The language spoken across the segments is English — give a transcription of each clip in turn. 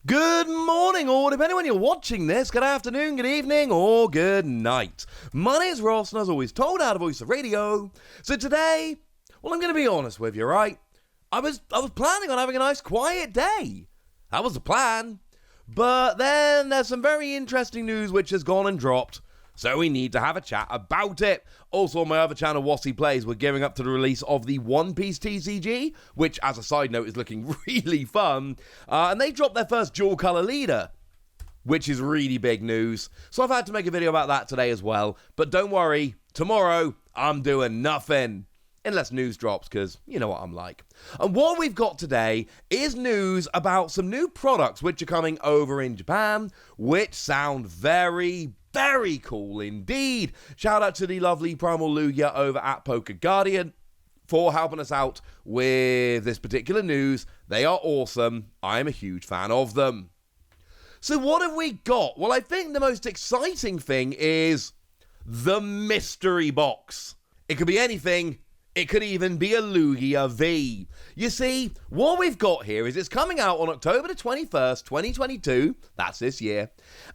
Good morning, or depending when you're watching this, good afternoon, good evening, or good night. My name is Ross, and as always, told out of Voice of Radio. So today, well, I'm going to be honest with you, right? I was planning on having a nice quiet day. That was the plan. But then there's some very interesting news which has gone and dropped. So we need to have a chat about it. Also, on my other channel, Wassy Plays, we're gearing up to the release of the One Piece TCG, which, as a side note, is looking really fun. And they dropped their first dual color leader, which is really big news. So I've had to make a video about that today as well. But don't worry, tomorrow I'm doing nothing. Unless news drops, because you know what I'm like. And what we've got today is news about some new products which are coming over in Japan, which sound very cool indeed. Shout out to the lovely Primal Lugia over at Poker Guardian for helping us out with this particular news. They are awesome. I'm a huge fan of them. So what have we got? Well, I think the most exciting thing is the mystery box. It could be anything. It could even be a Lugia V. You see, what we've got here is it's coming out on October the 21st, 2022, that's this year,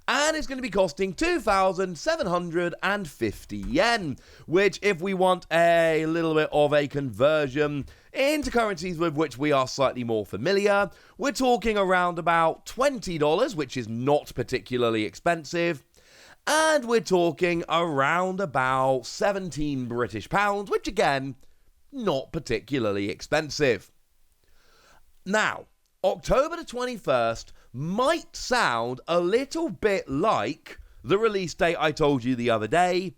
and it's going to be costing 2,750 yen, which if we want a little bit of a conversion into currencies with which we are slightly more familiar, we're talking around about $20, which is not particularly expensive. And we're talking around about 17 British pounds, which again, not particularly expensive. Now, October the 21st might sound a little bit like the release date I told you the other day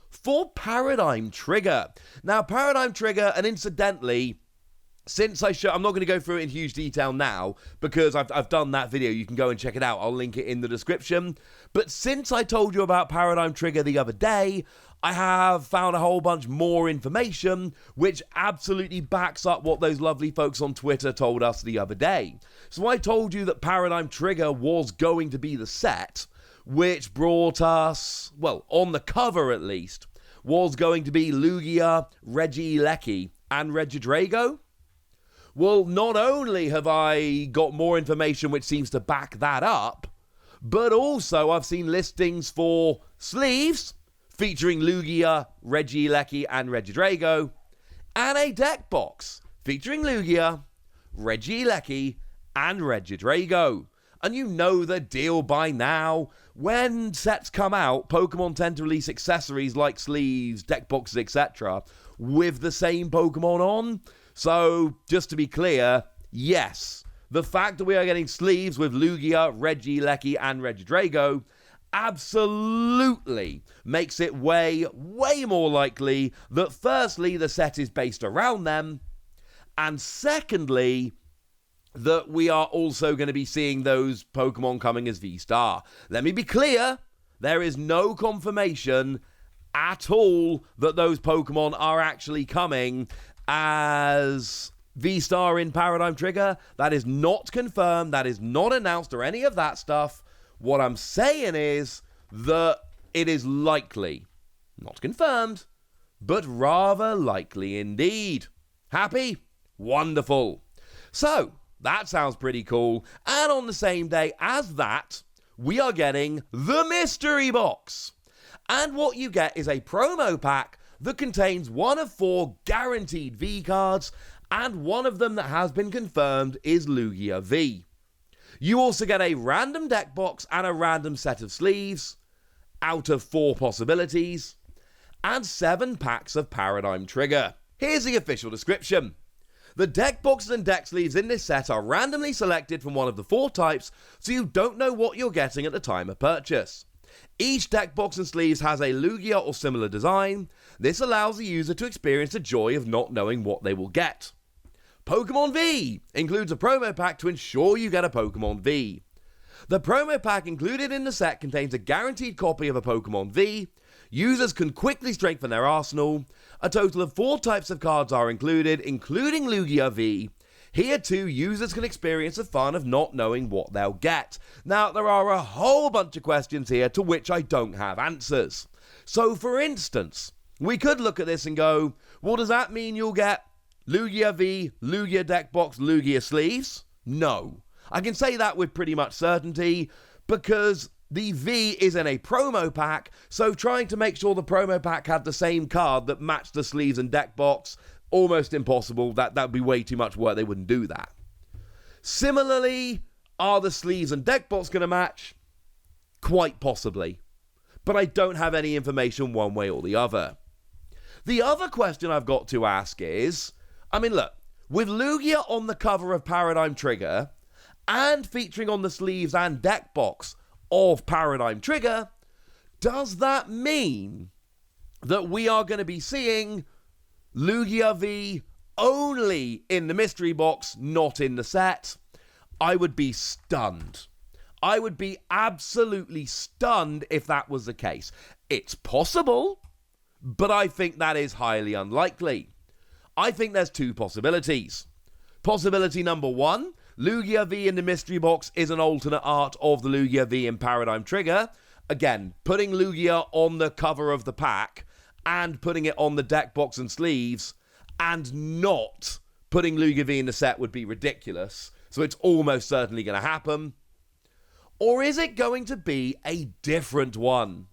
for Paradigm Trigger. Now, Paradigm Trigger, and incidentally, since I'm not going to go through it in huge detail now, because I've done that video, you can go and check it out, I'll link it in the description, but since I told you about Paradigm Trigger the other day, I have found a whole bunch more information, which absolutely backs up what those lovely folks on Twitter told us the other day. So I told you that Paradigm Trigger was going to be the set, which brought us, well, on the cover at least, was going to be Lugia, Regieleki, and Regidrago. Well, not only have I got more information which seems to back that up, but also I've seen listings for sleeves featuring Lugia, Regieleki, and Regidrago, and a deck box featuring Lugia, Regieleki, and Regidrago. And you know the deal by now. When sets come out, Pokemon tend to release accessories like sleeves, deck boxes, etc. with the same Pokemon on. So, just to be clear, yes, the fact that we are getting sleeves with Lugia, Regieleki, and Regidrago absolutely makes it way more likely that firstly, the set is based around them, and secondly, that we are also going to be seeing those Pokemon coming as V-Star. Let me be clear, there is no confirmation at all that those Pokemon are actually coming as V-Star in Paradigm Trigger. That is not confirmed, that is not announced or any of that stuff. What I'm saying is that it is likely, not confirmed, but rather likely indeed. Happy? Wonderful. So, that sounds pretty cool. And on the same day as that, we are getting the mystery box. And what you get is a promo pack that contains one of 4 guaranteed V cards, and one of them that has been confirmed is Lugia V. You also get a random deck box and a random set of sleeves, out of 4 possibilities, and 7 packs of Paradigm Trigger. Here's the official description. The deck boxes and deck sleeves in this set are randomly selected from one of the 4 types, so you don't know what you're getting at the time of purchase. Each deck box and sleeves has a Lugia or similar design. This allows the user to experience the joy of not knowing what they will get. Pokemon V includes a promo pack to ensure you get a Pokemon V. The promo pack included in the set contains a guaranteed copy of a Pokemon V. Users can quickly strengthen their arsenal. A total of 4 types of cards are included, including Lugia V. Here too, users can experience the fun of not knowing what they'll get. Now, there are a whole bunch of questions here to which I don't have answers. So, for instance, we could look at this and go, well, does that mean you'll get Lugia V, Lugia Deck Box, Lugia Sleeves? No. I can say that with pretty much certainty because the V is in a promo pack, so trying to make sure the promo pack had the same card that matched the sleeves and deck box, almost impossible. That would be way too much work. They wouldn't do that. Similarly, are the sleeves and deck box going to match? Quite possibly. But I don't have any information one way or the other. The other question I've got to ask is, look, with Lugia on the cover of Paradigm Trigger and featuring on the sleeves and deck box of Paradigm Trigger, does that mean that we are going to be seeing Lugia V only in the mystery box, not in the set? I would be stunned. I would be absolutely stunned if that was the case. It's possible, but I think that is highly unlikely. I think there's two possibilities. Possibility number one, Lugia V in the mystery box is an alternate art of the Lugia V in Paradigm Trigger. Again, putting Lugia on the cover of the pack and putting it on the deck box and sleeves and not putting Lugia V in the set would be ridiculous. So it's almost certainly going to happen. Or is it going to be a different one?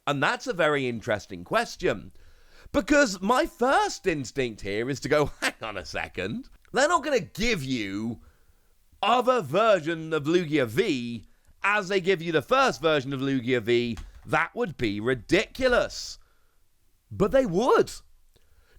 And that's a very interesting question. Because my first instinct here is to go, hang on a second. They're not going to give you other version of Lugia V as they give you the first version of Lugia V. That would be ridiculous. But they would.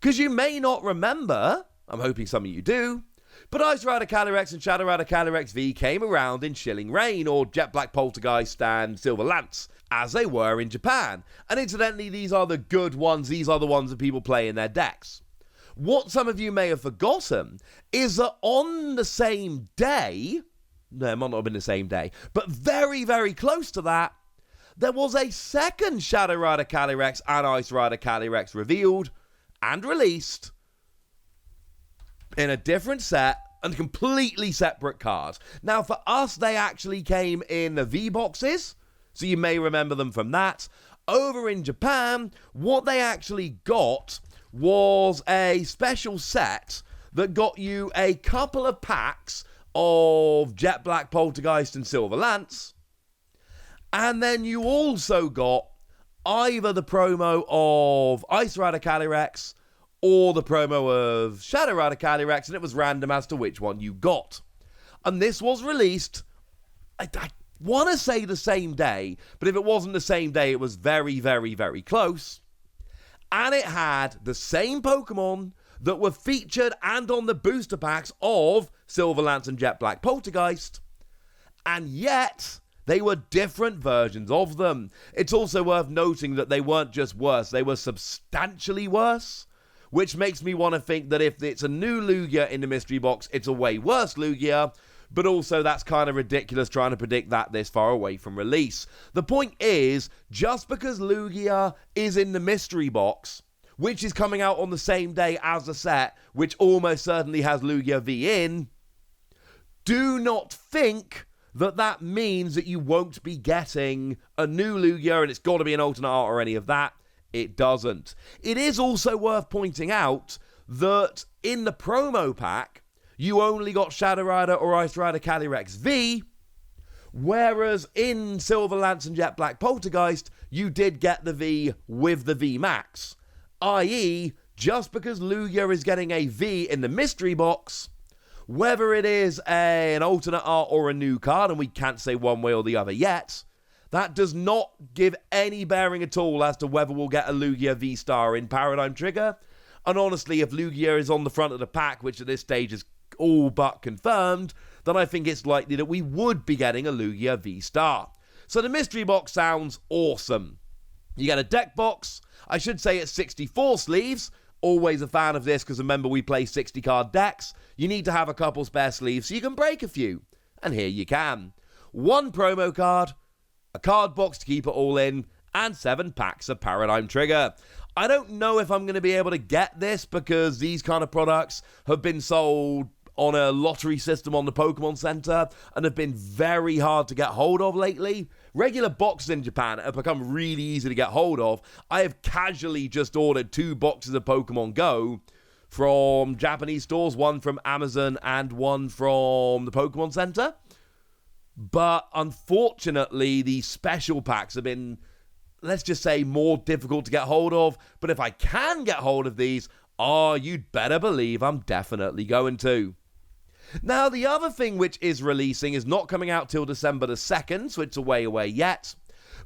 Because you may not remember, I'm hoping some of you do, but Ice Rider Calyrex and Shadow Rider Calyrex V came around in Chilling Reign or Jet Black Poltergeist and Silver Lance, as they were in Japan. And incidentally, these are the good ones. These are the ones that people play in their decks. What some of you may have forgotten is that on the same day, no, it might not have been the same day, but very, very close to that, there was a second Shadow Rider Calyrex and Ice Rider Calyrex revealed and released in a different set and completely separate cards. Now, for us, they actually came in the V boxes, so you may remember them from that. Over in Japan, what they actually got was a special set that got you a couple of packs of Jet Black Poltergeist and Silver Lance, and then you also got either the promo of Ice Rider Calyrex or the promo of Shadow Rider Calyrex, and it was random as to which one you got. And this was released, I want to say the same day, but if it wasn't the same day, it was very, very, very close. And it had the same Pokemon that were featured and on the booster packs of Silver Lance and Jet Black Poltergeist, and yet they were different versions of them. It's also worth noting that they weren't just worse, they were substantially worse, which makes me want to think that if it's a new Lugia in the mystery box, it's a way worse Lugia, but also that's kind of ridiculous trying to predict that this far away from release. The point is, just because Lugia is in the mystery box, which is coming out on the same day as the set, which almost certainly has Lugia V in, do not think that that means that you won't be getting a new Lugia and it's got to be an alternate art or any of that. It doesn't. It is also worth pointing out that in the promo pack, you only got Shadow Rider or Ice Rider Calyrex V, whereas in Silver Lance and Jet Black Poltergeist, you did get the V with the V Max. I.e., just because Lugia is getting a V in the mystery box, whether it is an alternate art or a new card, and we can't say one way or the other yet, that does not give any bearing at all as to whether we'll get a Lugia V-Star in Paradigm Trigger. And honestly, if Lugia is on the front of the pack, which at this stage is all but confirmed, then I think it's likely that we would be getting a Lugia V-Star. So the mystery box sounds awesome. You get a deck box. I should say it's 64 sleeves. Always a fan of this because remember we play 60 card decks. You need to have a couple spare sleeves so you can break a few. And here you can. One promo card, a card box to keep it all in, and 7 packs of Paradigm Trigger. I don't know if I'm going to be able to get this because these kind of products have been sold on a lottery system on the Pokemon Center and have been very hard to get hold of lately. Regular boxes in Japan have become really easy to get hold of. I have casually just ordered 2 boxes of Pokemon Go from Japanese stores, one from Amazon, and one from the Pokemon Center. But unfortunately, these special packs have been, let's just say, more difficult to get hold of. But if I can get hold of these, you'd better believe I'm definitely going to. Now, the other thing which is releasing is not coming out till December the 2nd, so it's a way away yet.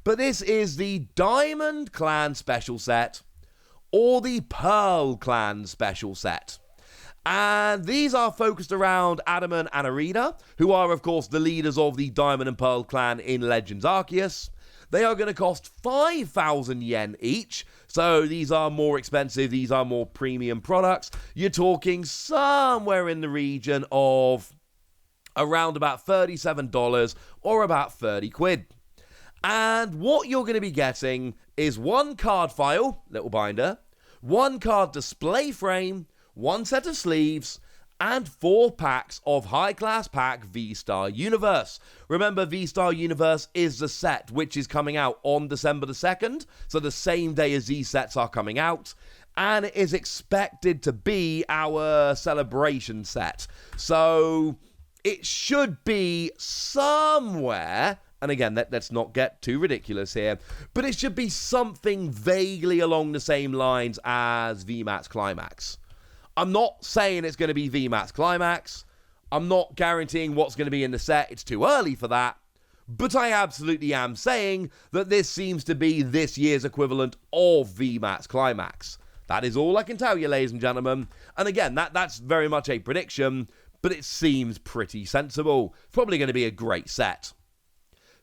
But this is the Diamond Clan Special Set or the Pearl Clan Special Set. And these are focused around Adamant and Arena, who are, of course, the leaders of the Diamond and Pearl clan in Legends Arceus. They are going to cost 5,000 yen each, so these are more expensive, these are more premium products. You're talking somewhere in the region of around about $37 or about 30 quid. And what you're going to be getting is one card file, little binder, one card display frame, one set of sleeves, and 4 packs of high-class pack V-Star Universe. Remember, V-Star Universe is the set which is coming out on December the 2nd, so the same day as these sets are coming out, and it is expected to be our celebration set. So it should be somewhere, and again, let's not get too ridiculous here, but it should be something vaguely along the same lines as VMAX Climax. I'm not saying it's going to be VMAX Climax. I'm not guaranteeing what's going to be in the set. It's too early for that. But I absolutely am saying that this seems to be this year's equivalent of VMAX Climax. That is all I can tell you, ladies and gentlemen. And again, that's very much a prediction, but it seems pretty sensible. Probably going to be a great set.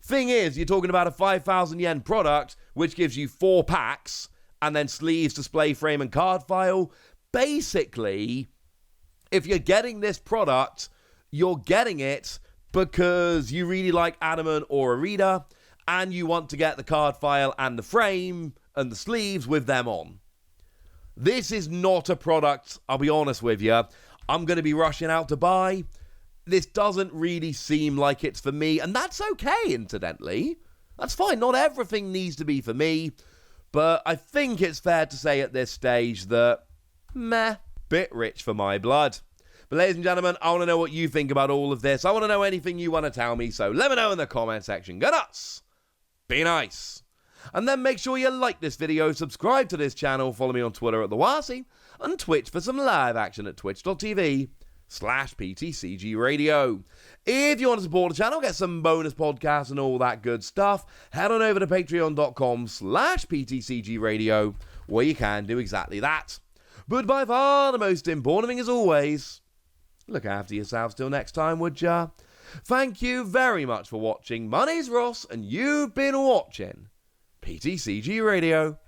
Thing is, you're talking about a 5,000 yen product, which gives you 4 packs, and then sleeves, display frame, and card file. Basically, if you're getting this product, you're getting it because you really like Adamant or Arena, and you want to get the card file and the frame and the sleeves with them on. This is not a product, I'll be honest with you, I'm going to be rushing out to buy. This doesn't really seem like it's for me, and that's okay, incidentally. That's fine, not everything needs to be for me, but I think it's fair to say at this stage that bit rich for my blood. But ladies and gentlemen, I want to know what you think about all of this. I want to know anything you want to tell me, so let me know in the comment section. Go nuts! Be nice! And then make sure you like this video, subscribe to this channel, follow me on Twitter at TheWasi, and Twitch for some live action at twitch.tv/PTCG Radio. If you want to support the channel, get some bonus podcasts and all that good stuff, head on over to patreon.com/PTCG Radio, where you can do exactly that. But by far the most important thing, as always, look after yourselves till next time, would ya? Thank you very much for watching. My name's Ross, and you've been watching PTCG Radio.